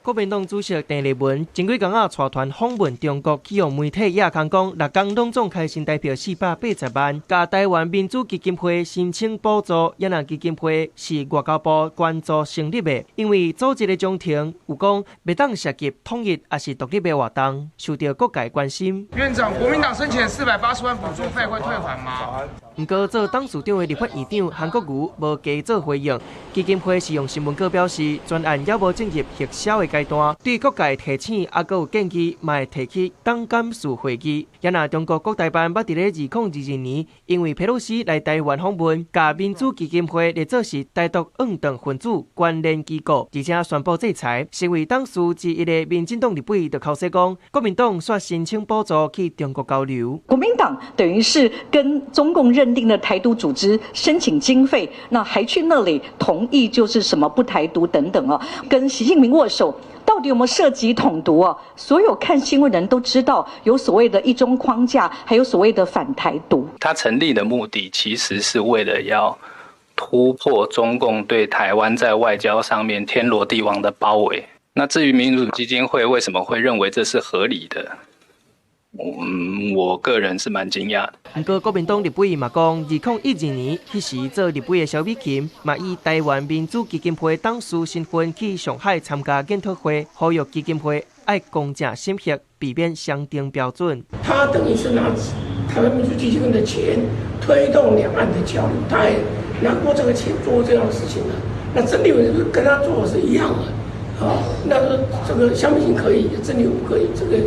国民党主席郑丽文前几天带团访问中国企业媒体亚康讲，6天拢总开新台币480万，甲台湾民主基金会申请补助。也那基金会是外交部关注成立的，因为组织的中庭有讲袂当涉及统一也是独立的活动，受到各界关心。院长，国民党申请480万补助费会退还吗？不过，做党署长的立法院长韩国瑜无加做回应。基金会是用新闻稿表示，专案也无进入核销的阶段，对各界提醒也有建议，嘛会提起党干事会议。也那中国国台办捌伫咧2022年，因为佩洛西来台湾访问，甲民主基金会列作是台独恶党分子关联机构，而且宣布制裁。身为党事之一的民进党立委就口说讲，国民党煞申请补助去中国交流。国民党等于是跟中共认定的台独组织申请经费，那还去那里同意就是什么不台独等等啊，跟习近平握手。到底有没有涉及统独啊？所有看新闻人都知道，有所谓的一中框架，还有所谓的反台独。它成立的目的其实是为了要突破中共对台湾在外交上面天罗地网的包围。那至于民主基金会为什么会认为这是合理的？我个人是蛮惊讶的。不过，国民党立委嘛讲，2012年迄时做立委的萧美琴，嘛以台湾民主基金会党事身份去上海参加研讨会，呼吁基金会爱公正审核，避免相定标准。他等于是拿台湾民主基金会的钱推动两岸的交流，他也拿过这个钱做这样的事情了。那郑丽文跟他做的是一样的啊。那这个萧美琴可以，郑丽文不可以，这个。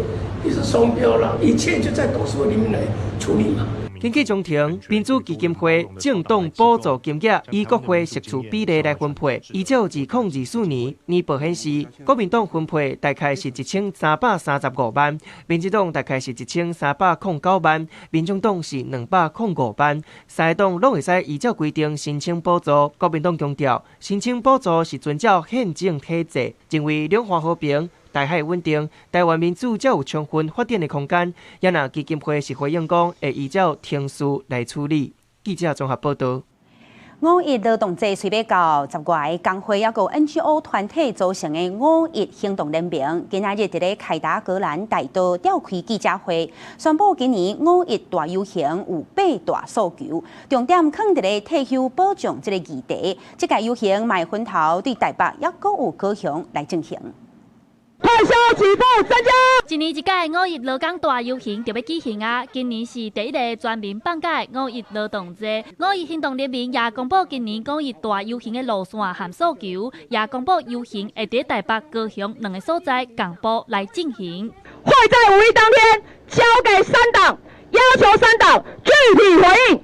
也是双标了，一切就在董事会里面来处理嘛。根据中庭，民主基金会政党补助金额以国会实处比例来分配。依照2024年年报显示，国民党分配大概是1335万，民进党大概是1309万，民众党是205万。三个党拢会使依照规定申请补助。国民党强调，申请补助是遵照宪政体制，认为两岸和平。台海稳定，台湾民主才有充分发展的空间。也那基金会是回应讲，会依照程序来处理。记者综合报道。5.1劳动节随便到10月，工会也有 NGO 团体组成的5.1行动联盟，今仔日伫咧凯达格兰大道召开记者会，宣布今年5.1大游行有8大诉求，重点放伫咧退休保障这个议题。这届游行嘛会分头对台北也阁有高雄来进行。退休起步增加。一年一届5.1劳工大游行就要举行啊！今年是第一个全民放假的5.1劳动节。5.1行动联盟也公布今年5.1大游行的路线和诉求，也公布游行会伫台北、高雄2个所在同步来进行。会在5日当天交给3党，要求3党具体回应。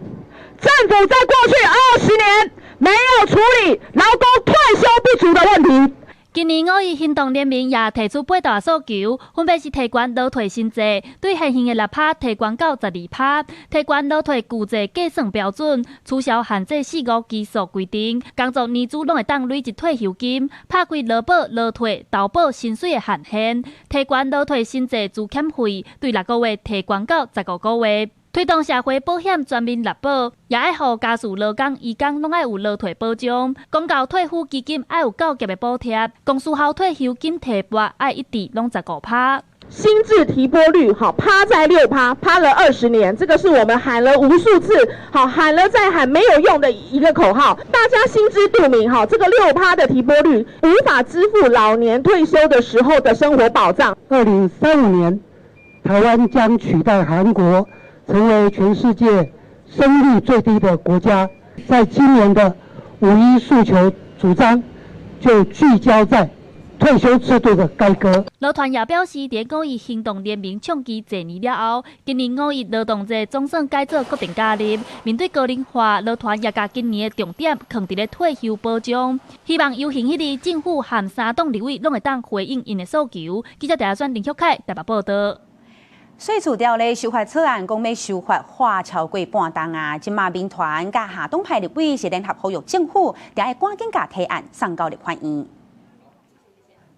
政府在过去20年没有处理劳工退休不足的问题。今年5.1行动联盟也提出8大诉求，分别是提悬劳退薪制，对现行的6%提悬到12%，提悬劳退旧制计算标准，取消限制4-5基数规定，工作年资拢会当累积退休金，拍开劳保、劳退、投保薪水的限限，提悬劳退薪制资欠费，对6个月提悬到15个月。推动社会保险全民纳保，也爱互家事劳工、移工拢爱有劳退保障。公教退抚基金爱有够级的补贴，公司后退休金提拨爱一直拢15%。薪资提拨率趴在6%，趴了20年，这个是我们喊了无数次，喊了再喊没有用的一个口号，大家心知肚明，这个6%的提拨率无法支付老年退休的时候的生活保障。2035年，台湾将取代韩国，成为全世界生育最低的国家。在今年的5.1诉求主张就聚焦在退休制度的改革。劳团也表示，在5.1行动联盟创基1年了后，今年5.1劳动节总算改做固定假日。面对高龄化，劳团也把今年的重点放在退休保障，希望游行迄日政府和3党立委拢会当回应因的诉求。记者台下选林秀凯台北报道。税处条例修法草案讲要修法花超过半冬啊！今嘛民团甲下党派立委是联合呼吁政府，定要赶紧甲提案送到立法院。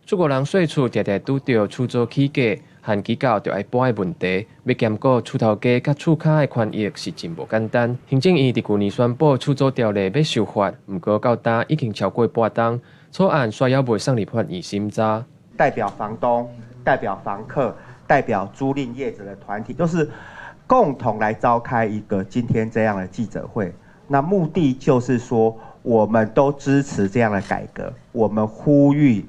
出国人税处常常拄到出租起价和机构着爱搬的问题，要兼顾厝头家甲厝骹的权益是真无简单。行政院伫去年宣布出租条例要修法，不过到今已经超过半冬，草案煞还未送立法院审查。代表房东、代表房客、代表租赁业者的团体，都是共同来召开一个今天这样的记者会。那目的就是说，我们都支持这样的改革，我们呼吁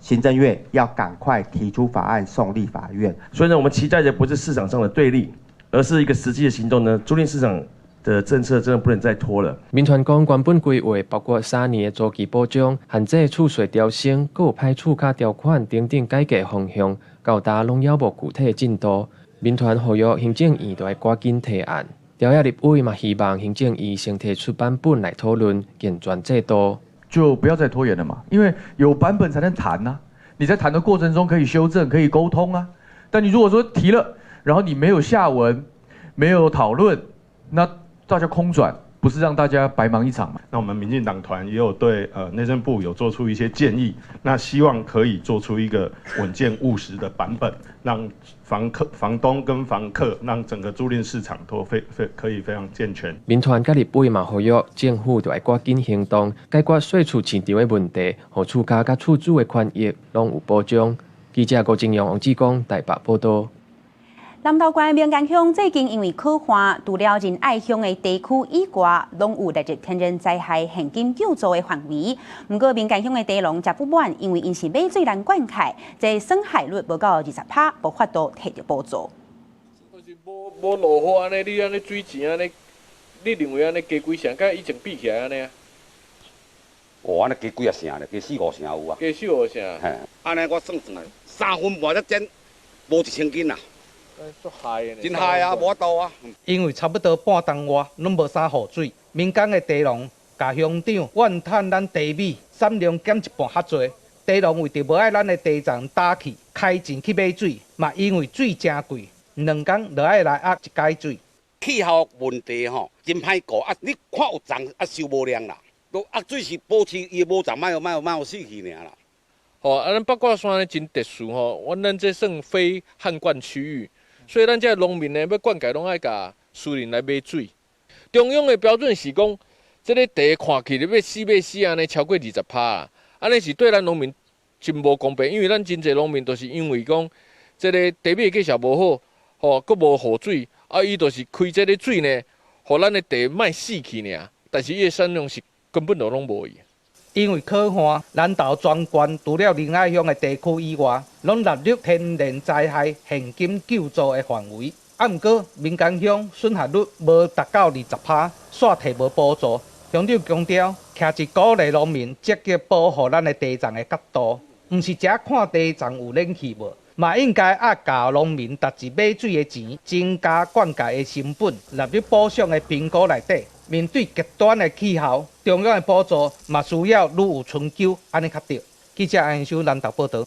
行政院要赶快提出法案送立法院。所以呢，我们期待的不是市场上的对立，而是一个实际的行动呢。租赁市场的政策真的不能再拖了。民团讲原本规划包括3年的租期保障、限制厝税调升、还有派厝卡条款等等改革方向，到达拢还无具体的进度。民团呼吁行政院就要赶紧提案。条约立委嘛希望行政院先提出版本来讨论健全制度。就不要再拖延了嘛，因为有版本才能谈啊。你在谈的过程中可以修正，可以沟通啊。但你如果说提了，然后你没有下文，没有讨论，那大家空转，不是让大家白忙一场嘛？那我们民进党团也有对内政部有做出一些建议，那希望可以做出一个稳健务实的版本，让房东跟房客，让整个租赁市场都可以非常健全。民团甲立委嘛呼吁政府就要赶紧行动，解决税处市场的问题，互厝家甲厝主的权益拢有保障。记者郭正阳、王志光台北报道。南投县民间乡最近因为可旱，除了仁爱乡的地区以外，拢有列入天然灾害现金救助的范围。不过民间乡的地农则不满，因为因是买水难灌溉，这损害率无到20%，无法度摕到补助。无落雨安尼，你安尼水钱安尼，你认为安尼加几成？甲以前比起来安尼啊？哦，安尼加几啊成咧？加4-5成有啊。加4-5成。嘿，安尼我算算啊，3分半才整，无1000斤啊。真害啊，无法度啊！因为差不多半冬外，拢无啥雨水，民间的地农甲乡长怨叹咱地米产量减一半较侪，地农为着无爱咱的地藏打气，开钱去买水，嘛因为水真贵，2天就爱来压一解水。气候问题吼，真歹顾啊！你看有涨啊，收无量啦，都压水是保持伊无涨，莫有死去尔啦。吼，咱八卦山呢真特殊吼，咱这算非旱灌区域。所以咱这农民呢，要灌溉拢爱甲私人来买水。中央的标准是讲，这个地看起来要死安尼超过20%啦，安尼是对咱农民真无公平，因为咱真侪农民都是因为讲，这个地米计数无好，吼，佮无雨水，啊，伊就是开这个水呢，互咱的地莫死去尔，但是伊的产量是根本就拢无伊。因为可旱，南投全县除了仁爱乡的地区以外，拢纳入天然灾害现金救助的范围。啊，毋过民间乡损害率无达到20%，煞摕无补助。乡长强调，徛一鼓励农民积极保护咱的地藏的角度，毋是只看地藏有冷气无，嘛应该教农民逐日买水的钱，增加灌溉的成本，纳入补偿的评估内底。面对极端的气候，中央的补助嘛需要愈有春秋，安尼较对。记者安修南投报道。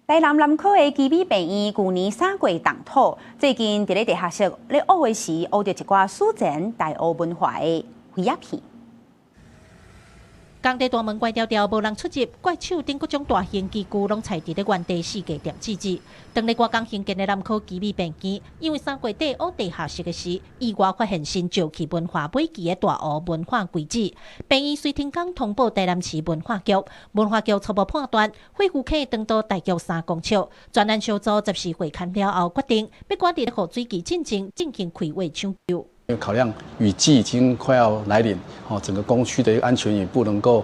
台南南科的基比病院去年3月动土，最近伫咧地下室咧挖的时，挖到一寡史前大澳文化的废鸦片。工地大门关条条，无人出入，怪手顶各种大型机具拢踩伫咧原地世界点记记。当日我刚兴建的南科基比病院，因为3月底挖地下室的时，意外发现新石器文化尾期的大澳文化遗址。病院随天港通报台南市文化局，文化局初步判断废墟可长度大约3公尺。专案小组10时会勘了后，决定要赶伫河水期进行开挖抢救。因为考量雨季已经快要来临，整个工区的一个安全也不能够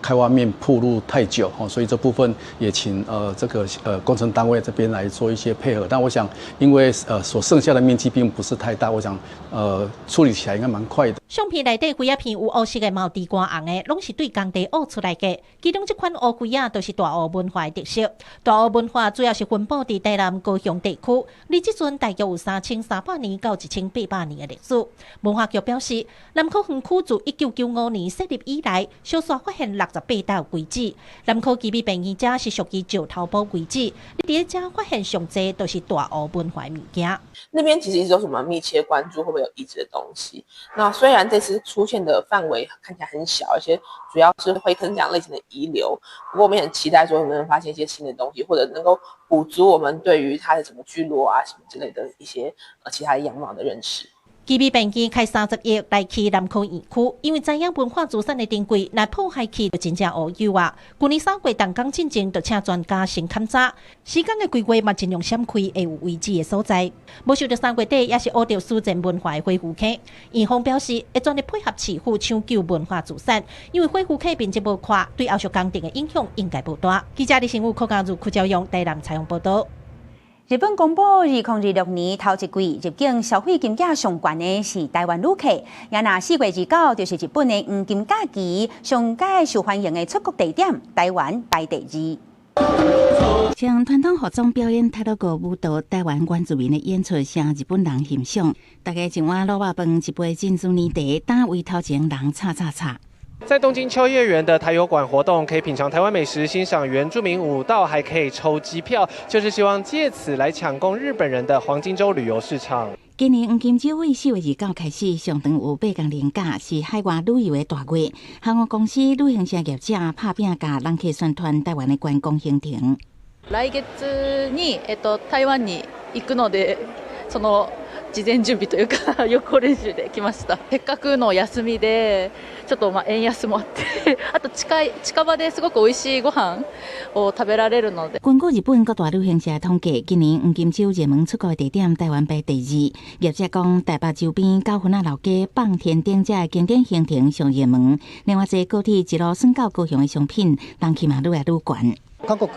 开挖面暴露太久，所以这部分也请这个工程单位这边来做一些配合。但我想，因为所剩下的面积并不是太大，我想处理起来应该蛮快的。相片内底废鸦片有黑色的、毛地瓜红的，拢是对工地挖出来的。其中这款乌灰啊，都是大澳文化的特色。大澳文化主要是分布伫台南高雄地区，离即阵大约有3300年到1800年的历史。子。文化局表示，南科园区自1995年设立以来，小刷发现68道遗址。南科奇美病院者是属于石头堡遗址，你伫遮发现上侪都是大湖文化物件。那边其实一直都是我们密切关注会不会有遗址的东西。那虽然这次出现的范围看起来很小，而且主要是灰坑这样类型的遗留，不过我们也很期待说能不能发现一些新的东西，或者能够补足我们对于它的什么聚落啊什么之类的一些其他样貌的认识。奇美病院开30亿来去南科园区，因为知影文化资产的珍贵，来破坏去就真正乌有啊。去年3月动工进前，就请专家先勘察，时间的规划嘛尽量闪开会有危机的所在。无想到3月底也是挖到苏建文化的恢复坑，院方表示会全力配合市府抢救文化资产，因为恢复坑面积无宽，对后续工程的影响应该不大。记者李新武、柯家如、柯昭阳台南采访报道。日本公布2026年头一季入境消费金额上悬的是台湾旅客，也那4月29就是日本的黄金假期上届受欢迎的出国地点，台湾排第2。将传统服装表演泰鲁阁舞蹈台湾原住民的演出，向日本人欣赏。大家一碗卤肉饭，一杯珍珠奶茶，等为头前人擦擦擦。在东京秋叶原的台油馆活动，可以品尝台湾美食，欣赏原住民舞蹈，还可以抽机票，就是希望借此来抢攻日本人的黄金周旅游市场。今年黄金周为4月29开始，上长有8天连假，是海外旅游的大月。航空公司、旅行社业者拍拼，甲人客宣传台湾的观光行程。来月に台湾に行くので、その事前準備というか予行練習で来ました。せっかくの休みでちょっと円安もあって、あと近場ですごく美味しいご飯を食べられるので。根据日本各大旅行社统计，今年黄金周热门出国的地点，台湾排第2。业者讲，台北周边九份老街、放天顶这的经典行程上热門。另外，坐高鐵一路送到高雄的商品，人氣嘛愈來愈懸。韓国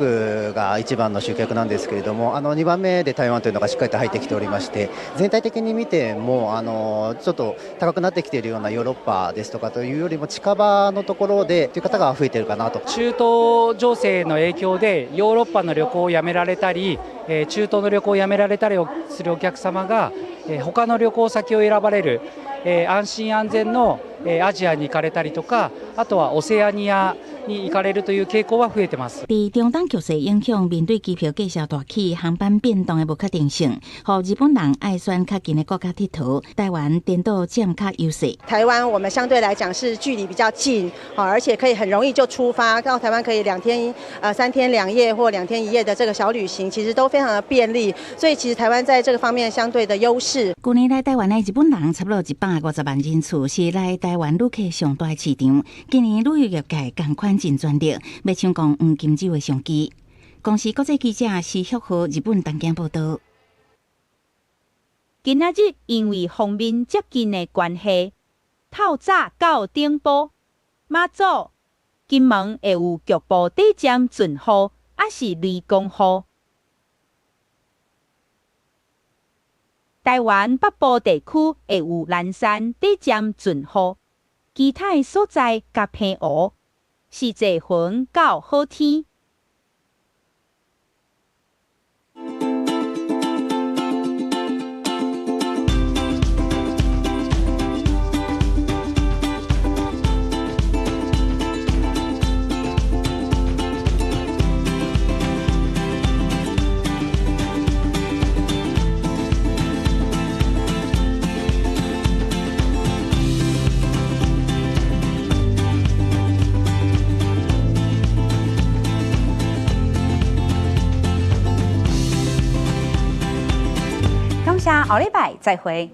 が1番の集客なんですけれども、2番目で台湾というのがしっかりと入ってきておりまして、全体的に見てもちょっと高くなってきているようなヨーロッパですとかというよりも近場のところでという方が増えているかなと。中東情勢の影響でヨーロッパの旅行をやめられたり、中東の旅行をやめられたりするお客様が他の旅行先を選ばれる、安心安全のアジアに行かれたりとか、あとはオセアニアに行かれるという傾向は増えてます。在中东局勢影響，面對機票價格大起、航班變動的不確定性，讓日本人愛選較近的國家佚佗，台灣顛倒佔較優勢。台灣我們相對來講是距離比較近，而且可以很容易就出發到台灣，可以3天2夜或2天1夜的這個小旅行，其實都非常的便利。所以其實台灣在這個方面相對的優勢。去年來台灣的日本人差不多150萬人次，是來台灣旅客上大市場。今年旅遊業界同款真專力，要搶攻黃金周的商機。公司國際記者是祝賀日本東京報道。今仔日因為方面接近的關係，透早到頂埔、馬祖、金門會有局部地漸陣雨，還是雷公雨。台灣北部地區會有蘭山地漸陣雨，其他所在甲平烏，是坐雲到好天。下礼拜再会。